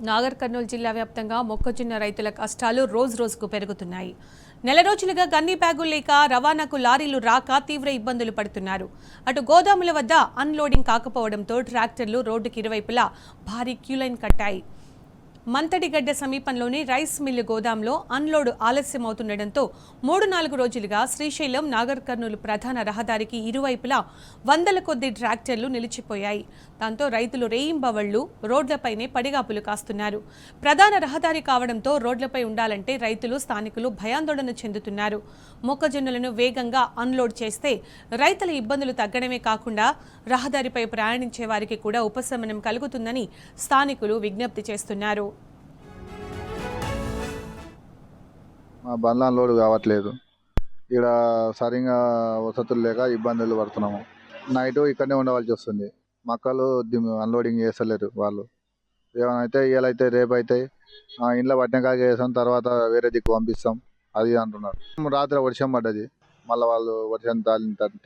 నాగర్ కర్నూలు జిల్లా వ్యాప్తంగా మొక్కజొన్న రైతుల కష్టాలు రోజుకు పెరుగుతున్నాయి. నెల రోజులుగా గన్ని బ్యాగులు లేక రవాణాకు లారీలు రాక తీవ్ర ఇబ్బందులు పడుతున్నారు. అటు గోదాముల వద్ద అన్లోడింగ్ కాకపోవడంతో ట్రాక్టర్లు రోడ్డుకి ఇరువైపులా భారీ క్యూలైన్ కట్టాయి. మంతడిగడ్డ సమీపంలోని రైస్ మిల్లు గోదాంలో అన్లోడ్ ఆలస్యమవుతుండటంతో 3-4 రోజులుగా శ్రీశైలం నాగర్ కర్నూలు ప్రధాన రహదారికి ఇరువైపులా వందల కొద్ది ట్రాక్టర్లు నిలిచిపోయాయి. దాంతో రైతులు రేయింబవళ్లు రోడ్లపైనే పడిగాపులు కాస్తున్నారు. ప్రధాన రహదారి కావడంతో రోడ్లపై ఉండాలంటే రైతులు స్థానికులు భయాందోళన చెందుతున్నారు. మొక్కజొన్నలను వేగంగా అన్లోడ్ చేస్తే రైతుల ఇబ్బందులు తగ్గడమే కాకుండా రహదారిపై ప్రయాణించే వారికి కూడా ఉపశమనం కలుగుతుందని స్థానికులు విజ్ఞప్తి చేస్తున్నారు. మా బండ్లు అన్లోడ్ కావట్లేదు. ఇక్కడ సరిగా వసతులు లేక ఇబ్బందులు పడుతున్నాము. నైట్ ఇక్కడనే ఉండవలసి వస్తుంది. మక్కలు అన్లోడింగ్ చేస్తలేరు వాళ్ళు. ఏమైతే ఇవాళైతే రేపు అయితే ఇంట్లో పట్టినకాయ చేస్తాం, తర్వాత వేరే దిక్కు పంపిస్తాం అది అంటున్నారు. రాత్రి వర్షం పడ్డది, మళ్ళీ వాళ్ళు వర్షం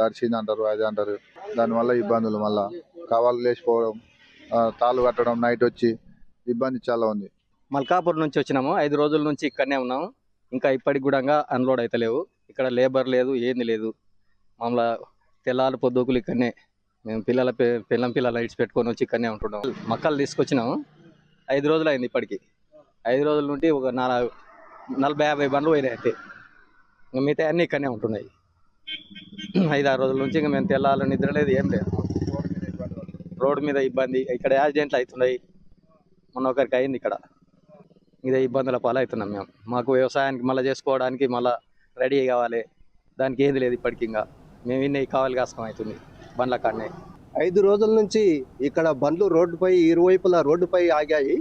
తడిచింది అంటారు, అది అంటారు. దానివల్ల ఇబ్బందులు, మళ్ళీ కావాలి లేచిపోవడం, తాళ్ళు కట్టడం, నైట్ వచ్చి ఇబ్బంది చాలా ఉంది. మల్కాపూర్ నుంచి వచ్చినాము. 5 రోజుల నుంచి ఇక్కడనే ఉన్నాము. ఇంకా ఇప్పటికి కూడా అన్లోడ్ అయితే లేవు. ఇక్కడ లేబర్ లేదు, ఏంది లేదు. మమ్మల్ని తెల్లారి పొద్దుకులు ఇక్కడనే మేము పిల్లల లైట్స్ పెట్టుకొని వచ్చి ఇక్కడనే ఉంటున్నాం. మక్కలు తీసుకొచ్చినాము. 5 రోజులు అయింది ఇప్పటికి. 5 రోజుల నుండి ఒక 40-50 బండ్లు పోయినాయి. అయితే ఇంకా మిగతా అన్నీ ఇక్కడనే ఉంటున్నాయి. 5-6 రోజుల నుంచి ఇంకా మేము తెల్లాల నిద్ర లేదు, ఏం లేదు. రోడ్డు మీద ఇబ్బంది, ఇక్కడ యాక్సిడెంట్లు అవుతున్నాయి. మొన్న ఒకరికి అయింది ఇక్కడ. ఇదే ఇబ్బందుల పాలవుతున్నాం మేము. మాకు వ్యవసాయానికి మళ్ళీ చేసుకోవడానికి మళ్ళీ రెడీ కావాలి. దానికి ఏది లేదు ఇప్పటికి. ఇంకా మేము ఇన్ని కావాలి కాసుకం అవుతుంది బండ్ల కాడనే. 5 రోజుల నుంచి ఇక్కడ బండ్లు రోడ్డుపై ఇరువైపులా రోడ్డుపై ఆగాయి.